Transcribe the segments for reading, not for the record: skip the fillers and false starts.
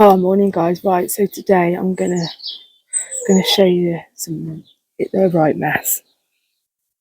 Oh, morning, guys. Right, so today I'm gonna show you the right mess.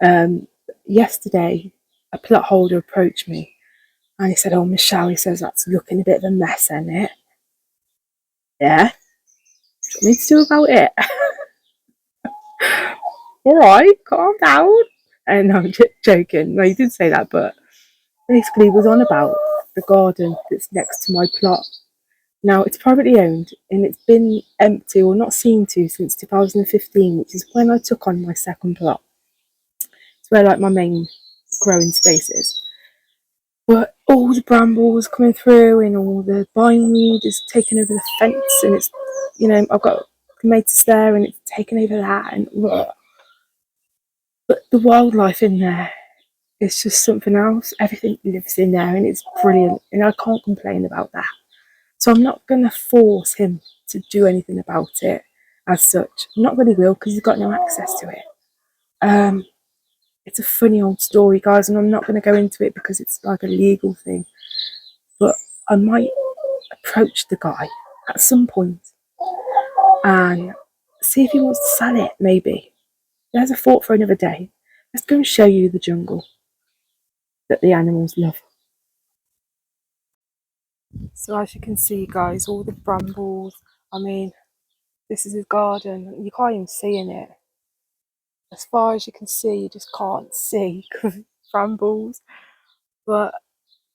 Um, Yesterday a plot holder approached me and he said, "Oh, Michelle," he says, "that's looking a bit of a mess, isn't it?" Yeah. What do you want me to do about it? All right, calm down. And I'm just joking. No, he didn't say that, but basically, he was on about the garden that's next to my plot. Now, it's privately owned and it's been empty or not seen to since 2015, which is when I took on my second plot. It's where like my main growing space is. But all the brambles coming through and all the bindweed is taking over the fence, and it's, I've got tomatoes there and it's taken over that, and but the wildlife in there is just something else. Everything lives in there and it's brilliant, and I can't complain about that. So I'm not going to force him to do anything about it as such. I'm not really will, because he's got no access to it. It's a funny old story, guys, and I'm not going to go into it because it's like a legal thing. But I might approach the guy at some point and see if he wants to sell it, maybe. There's a thought for another day. Let's go and show you the jungle that the animals love. So as you can see, guys, all the brambles. I mean, this is his garden. You can't even see in it. As far as you can see, you just can't see because brambles. But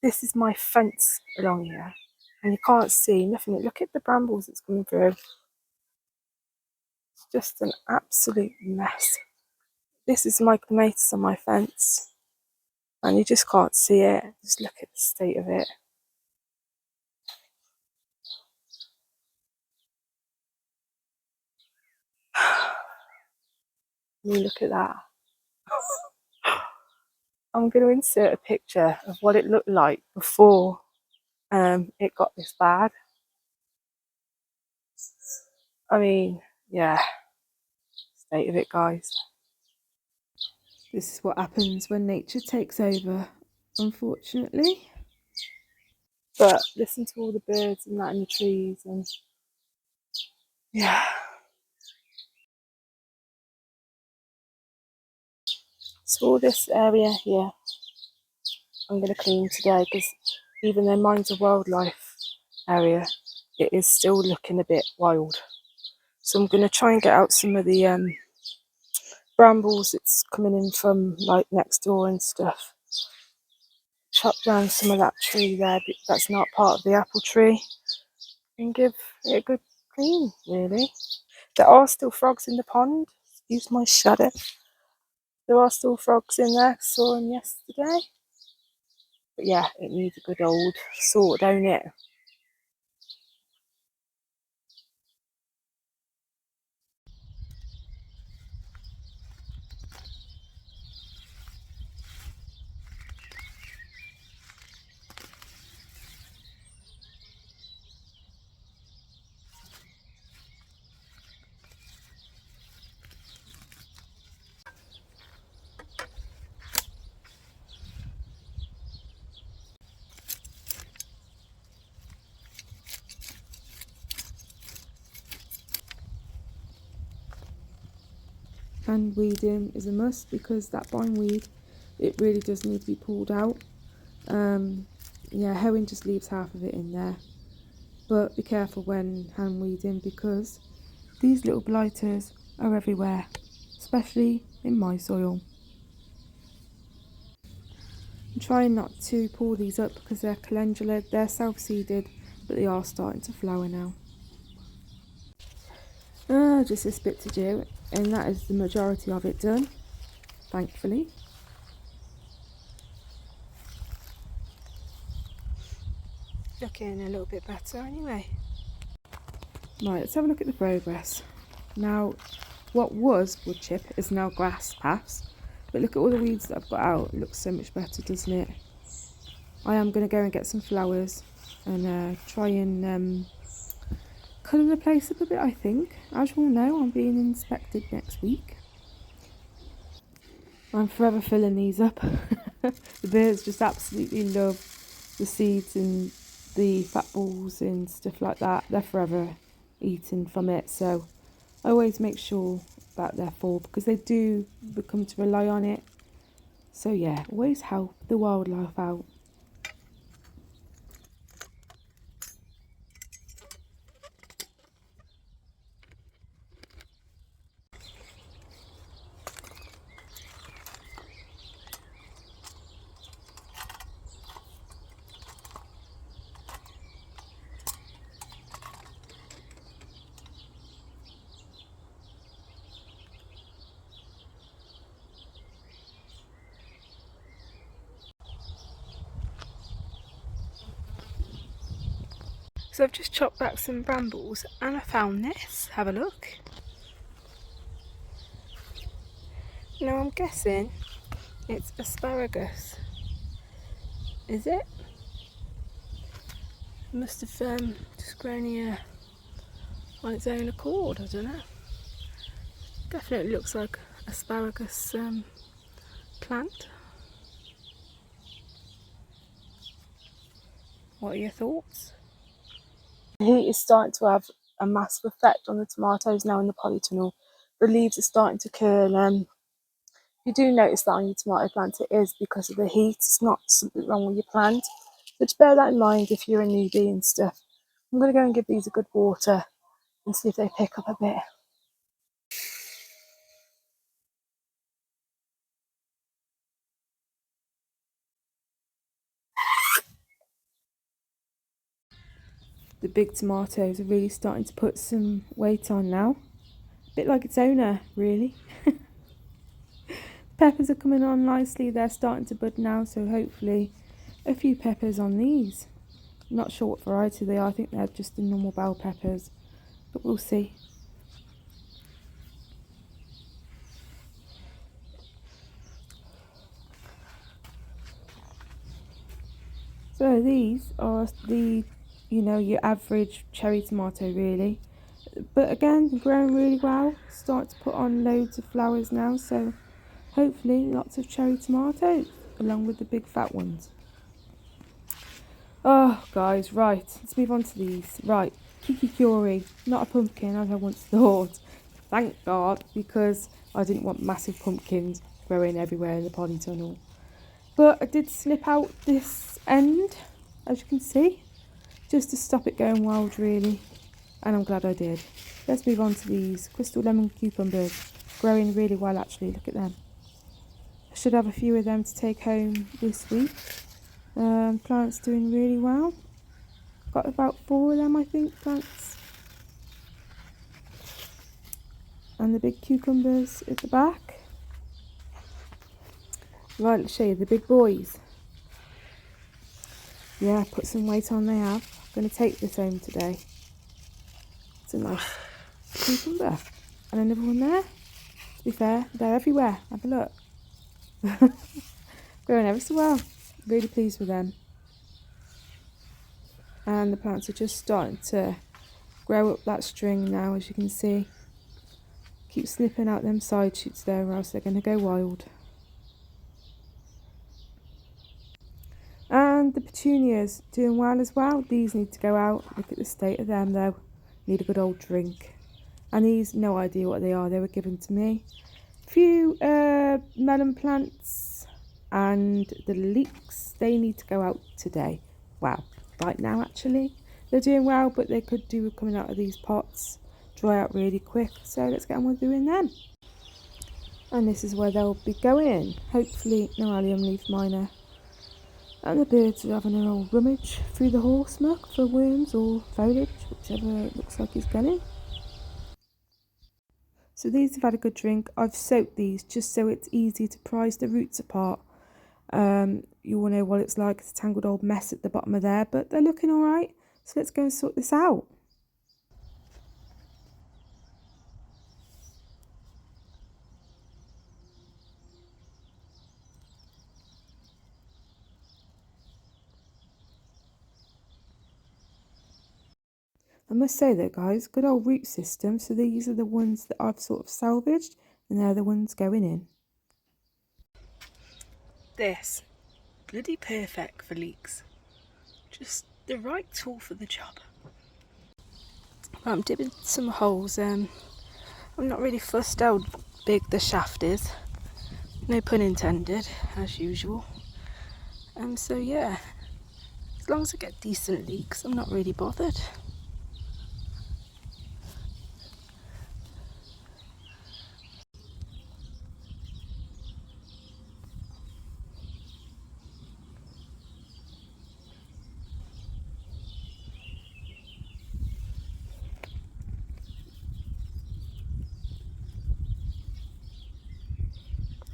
this is my fence along here, and you can't see nothing. Look at the brambles that's coming through. It's just an absolute mess. This is my tomatoes on my fence, and you just can't see it. Just look at the state of it. Look at that. I'm going to insert a picture of what it looked like before it got this bad. I mean, yeah, state of it, guys. This is what happens when nature takes over, unfortunately. But listen to all the birds and that in the trees, and yeah. So all this area here, I'm going to clean today, because even though mine's a wildlife area, it is still looking a bit wild. So I'm going to try and get out some of the brambles that's coming in from like next door and stuff. Chop down some of that tree there that's not part of the apple tree, and give it a good clean, really. There are still frogs in the pond. Excuse my shadow. There are still frogs in there. Saw them yesterday. But yeah, it needs a good old sort, don't it? And weeding is a must, because that bindweed, it really does need to be pulled out. Yeah, Heron just leaves half of it in there. But be careful when hand weeding, because these little blighters are everywhere, especially in my soil. I'm trying not to pull these up because they're calendula, they're self-seeded, but they are starting to flower now. Just this bit to do, and that is the majority of it done, thankfully. Looking a little bit better anyway. Right, let's have a look at the progress. Now, what was wood chip is now grass paths, but look at all the weeds that I've got out. It looks so much better, doesn't it? I am going to go and get some flowers and try and colour the place up a bit, I think. As you all know, I'm being inspected next week. I'm forever filling these up. The birds just absolutely love the seeds and the fat balls and stuff like that, they're forever eating from it. So I always make sure that they're full because they do become to rely on it. So yeah, always help the wildlife out. So I've just chopped back some brambles and I found this. Have a look. Now I'm guessing it's asparagus. Is it? Must have just grown here on its own accord, I don't know. Definitely looks like asparagus plant. What are your thoughts? The heat is starting to have a massive effect on the tomatoes now in the polytunnel. The leaves are starting to curl. If you do notice that on your tomato plant, it is because of the heat. It's not something wrong with your plant. So just bear that in mind if you're a newbie and stuff. I'm going to go and give these a good water and see if they pick up a bit. The big tomatoes are really starting to put some weight on now. A bit like its owner, really. Peppers are coming on nicely. They're starting to bud now, so hopefully a few peppers on these. I'm not sure what variety they are. I think they're just the normal bell peppers, but we'll see. So these are the, your average cherry tomato really. But again, growing really well. Start to put on loads of flowers now, so hopefully lots of cherry tomatoes along with the big fat ones. Oh guys, right, let's move on to these. Right, Kiki Curie, not a pumpkin as I once thought. Thank God, because I didn't want massive pumpkins growing everywhere in the polytunnel. But I did snip out this end, as you can see, just to stop it going wild really, and I'm glad I did. Let's move on to these crystal lemon cucumbers, growing really well actually, look at them. I should have a few of them to take home this week. Plants doing really well. Got about 4 of them I think, plants. And the big cucumbers at the back. Right, let's show you the big boys. Yeah, put some weight on they have. I'm going to take this home today. It's a nice cucumber. And another one there. To be fair, they're everywhere. Have a look. Growing ever so well. Really pleased with them. And the plants are just starting to grow up that string now, as you can see. Keep snipping out them side shoots there or else they're going to go wild. And the petunias doing well as well. These need to go out. Look at the state of them though. Need a good old drink. And these, no idea what they are. They were given to me. A few melon plants and the leeks. They need to go out today. Wow, right now actually. They're doing well, but they could do with coming out of these pots. Dry out really quick. So let's get on with doing them. And this is where they'll be going. Hopefully no allium leaf minor. And the birds are having an old rummage through the horse muck for worms or foliage, whichever it looks like it's going. So these have had a good drink. I've soaked these just so it's easy to prise the roots apart. You all know what it's like. It's a tangled old mess at the bottom of there, but they're looking all right. So let's go and sort this out. I must say though guys, good old root system. So these are the ones that I've sort of salvaged and they're the ones going in. This, bloody perfect for leeks. Just the right tool for the job. I'm dipping some holes. I'm not really fussed how big the shaft is, no pun intended, as usual. So yeah, as long as I get decent leeks, I'm not really bothered.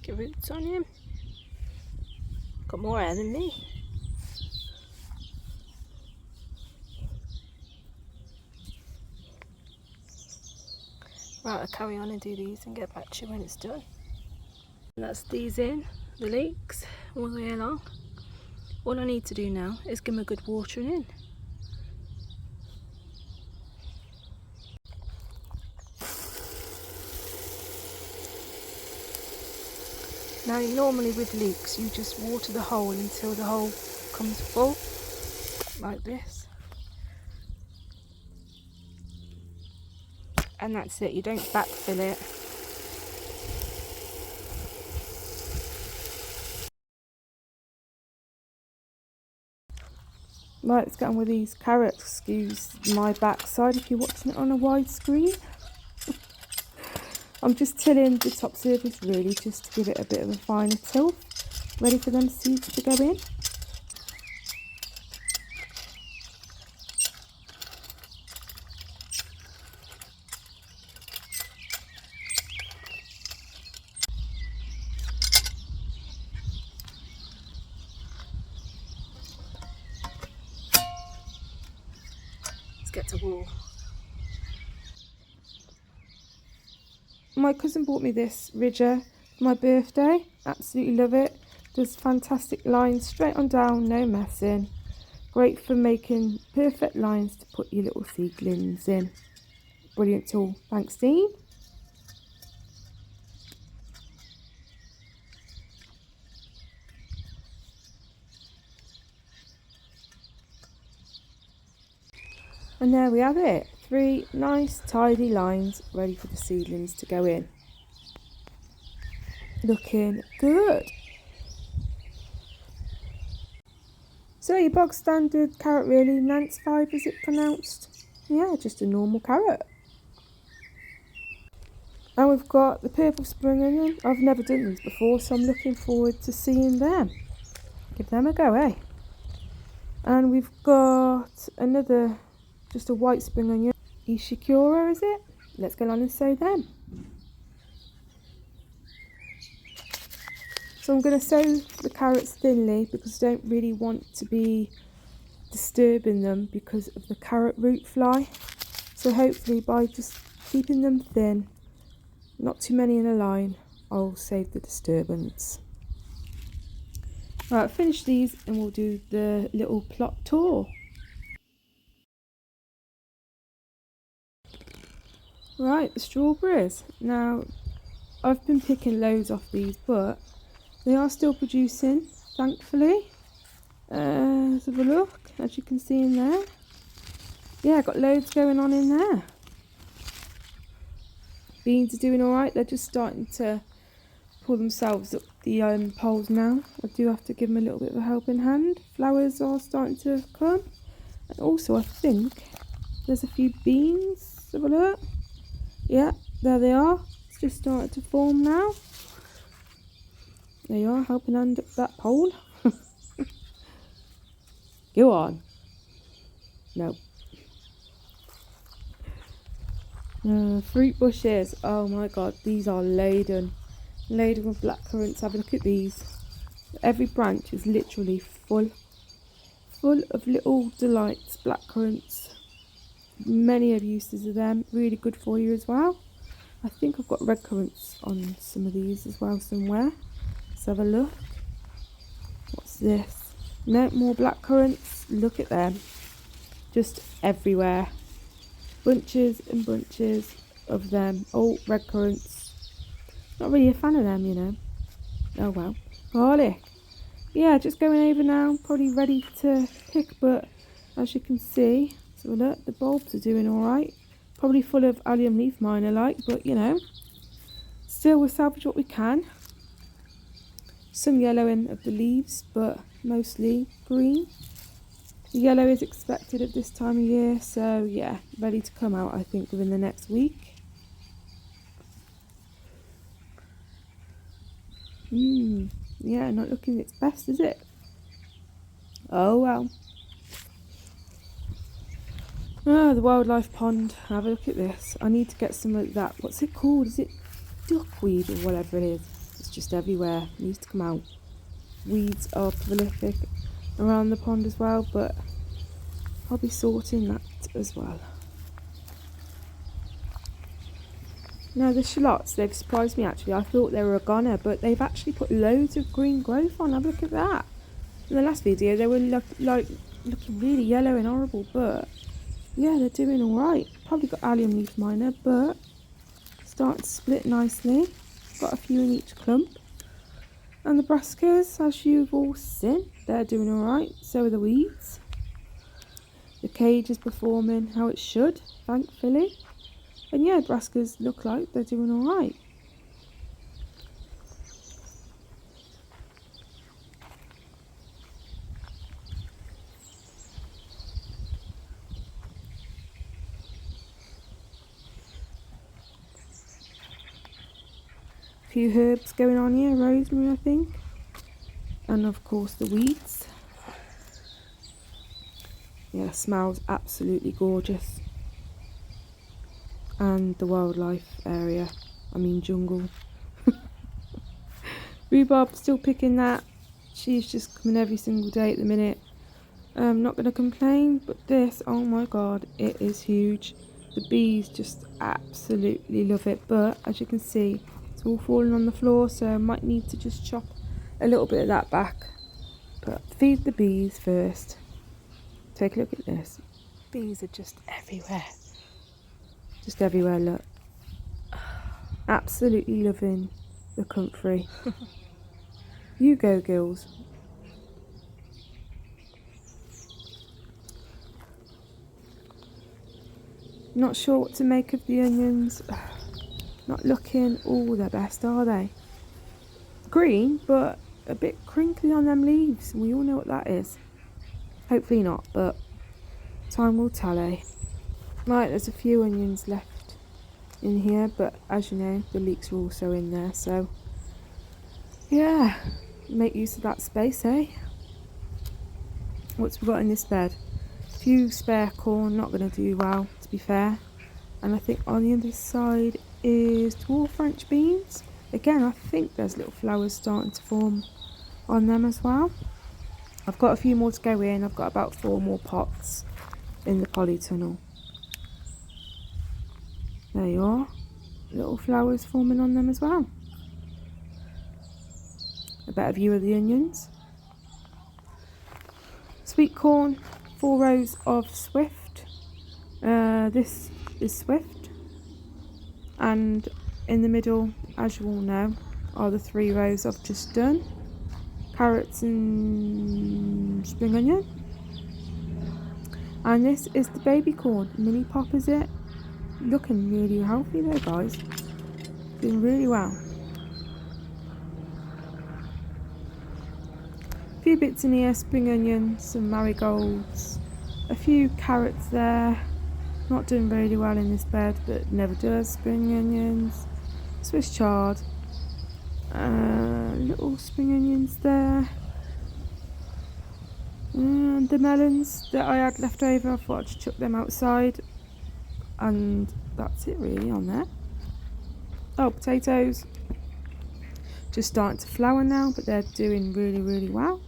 Get roots on him. Got more hair than me. Right, I'll carry on and do these and get back to you when it's done. And that's these in, the leeks, all the way along. All I need to do now is give them a good watering in. Now normally with leeks you just water the hole until the hole comes full, like this. And that's it, you don't backfill it. Right, let's get on with these carrots. Excuse my backside if you're watching it on a wide screen. I'm just tilling the top surface really, just to give it a bit of a finer till, ready for them seeds to go in. Let's get to war. My cousin bought me this ridger for my birthday. Absolutely love it. Does fantastic lines straight on down, no messing. Great for making perfect lines to put your little seedlings in. Brilliant tool. Thanks, Dean. And there we have it. 3 nice tidy lines ready for the seedlings to go in. Looking good. So your bog standard carrot really, Nance 5 is it pronounced? Yeah, just a normal carrot. And we've got the purple spring onion. I've never done these before, so I'm looking forward to seeing them. Give them a go, eh? And we've got another, just a white spring onion. Ishikura, is it? Let's go on and sow them. So I'm going to sow the carrots thinly because I don't really want to be disturbing them because of the carrot root fly. So hopefully by just keeping them thin, not too many in a line, I'll save the disturbance. Right, finish these and we'll do the little plot tour. Right, the strawberries. Now, I've been picking loads off these, but they are still producing, thankfully. Let's have a look, as you can see in there. Yeah, got loads going on in there. Beans are doing alright, they're just starting to pull themselves up the poles now. I do have to give them a little bit of a helping hand. Flowers are starting to come. And also I think there's a few beans. Let's have a look. Yeah, there they are. It's just starting to form now. There you are, helping hand up that pole. Go on. No. Fruit bushes. Oh my god, these are laden with black currants. Have a look at these. Every branch is literally full of little delights, black currants. Many of uses of them, really good for you as well. I think I've got red currants on some of these as well somewhere. Let's have a look. What's this? No, more black currants. Look at them, just everywhere. Bunches and bunches of them. Oh, red currants. Not really a fan of them, you know. Oh well. Garlic. Yeah, just going over now. Probably ready to pick, but as you can see. So look, the bulbs are doing all right. Probably full of allium leaf miner like, but you know, still we'll salvage what we can. Some yellowing of the leaves, but mostly green. The yellow is expected at this time of year, so yeah, ready to come out I think within the next week. Yeah, not looking its best, is it? Oh well. Oh, the wildlife pond. Have a look at this. I need to get some of that. What's it called? Is it duckweed or whatever it is? It's just everywhere. It needs to come out. Weeds are prolific around the pond as well, but I'll be sorting that as well. Now the shallots, they've surprised me actually. I thought they were a goner, but they've actually put loads of green growth on. Have a look at that. In the last video they were looking really yellow and horrible, but yeah, they're doing alright. Probably got allium leaf miner, but starting to split nicely. Got a few in each clump. And the brassicas, as you've all seen, they're doing alright. So are the weeds. The cage is performing how it should, thankfully. And yeah, brassicas look like they're doing alright. Few herbs going on here, rosemary I think, and of course the weeds. Yeah, smells absolutely gorgeous. And the wildlife area, I mean jungle. Rhubarb still picking that. She's just coming every single day at the minute. I'm not going to complain, but this, oh my god, it is huge. The bees just absolutely love it, but as you can see, it's all falling on the floor, so I might need to just chop a little bit of that back. But feed the bees first. Take a look at this. Bees are just everywhere. Just everywhere, look. Absolutely loving the country. You go, girls. Not sure what to make of the onions. Not looking all their best, are they? Green, but a bit crinkly on them leaves. We all know what that is. Hopefully not, but time will tell, eh? Right, there's a few onions left in here, but as you know, the leeks are also in there, so yeah, make use of that space, eh? What's we got in this bed? A few spare corn, not going to do well, to be fair. And I think on the other side is dwarf French beans. Again, I think there's little flowers starting to form on them as well. I've got a few more to go in. I've got about 4 more pots in the polytunnel. There you are. Little flowers forming on them as well. A better view of the onions. Sweet corn, 4 rows of Swift. This is Swift. And in the middle, as you all know, are the 3 rows I've just done. Carrots and spring onion. And this is the baby corn. Mini pop is it? Looking really healthy there, guys. Doing really well. A few bits in here, spring onion, some marigolds, a few carrots there. Not doing really well in this bed, but never does. Spring onions, Swiss chard, little spring onions there. And the melons that I had left over, I thought I'd just chuck them outside. And that's it really on there. Oh, potatoes. Just starting to flower now, but they're doing really, really well.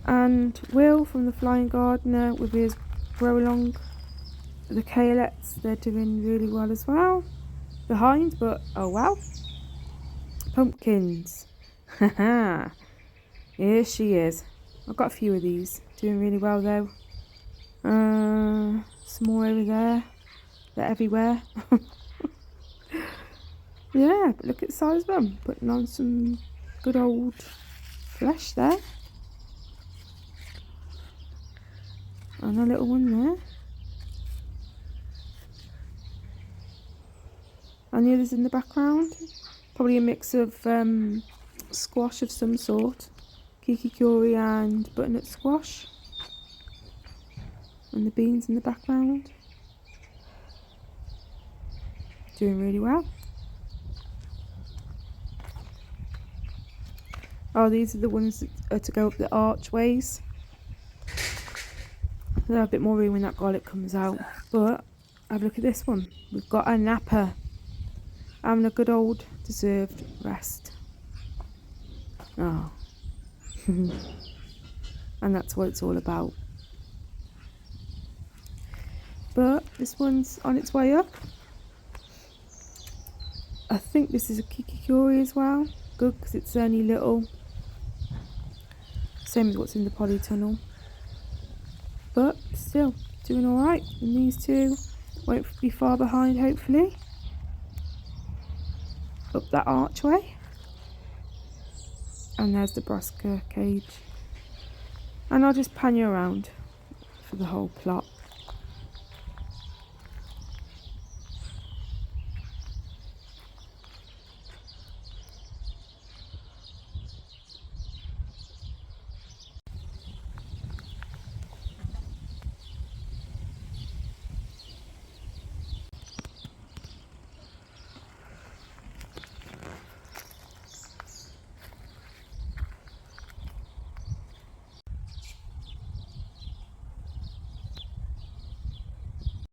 And Will from the Flying Gardener with his grow along. The kaleets, they're doing really well as well. Behind, but oh well. Pumpkins. Haha. Here she is. I've got a few of these. Doing really well though. Some more over there. They're everywhere. Yeah, but look at the size of them. Putting on some good old flesh there. And a little one there. And the others in the background. Probably a mix of squash of some sort. Kikikuri and butternut squash. And the beans in the background. Doing really well. Oh, these are the ones that are to go up the archways. They'll have a bit more room when that garlic comes out. But have a look at this one. We've got a napper. Having a good old deserved rest. Oh. And that's what it's all about. But this one's on its way up. I think this is a kikikuri as well. Good, because it's only little. Same as what's in the polytunnel. But still, doing alright. And these two won't be far behind, hopefully. Up that archway. And there's the brassica cage. And I'll just pan you around for the whole plot.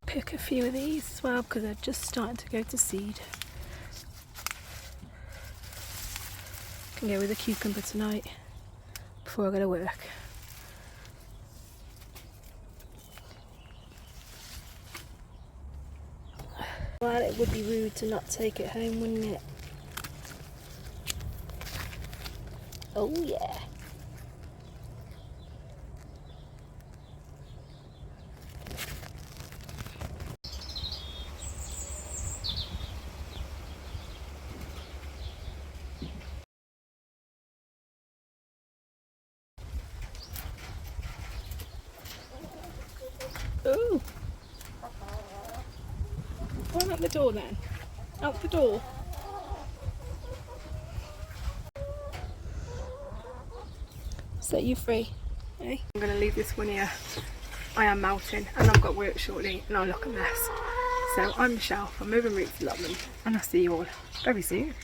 Pick a few of these as well because they're just starting to go to seed. Can go with a cucumber tonight before I go to work. Well, it would be rude to not take it home, wouldn't it? Oh yeah. Ooh! Run out the door then. Out the door. Set you free. Hey? I'm going to leave this one here. I am melting and I've got work shortly and I look a mess. So I'm Michelle from Moving Roots London and I'll see you all very soon.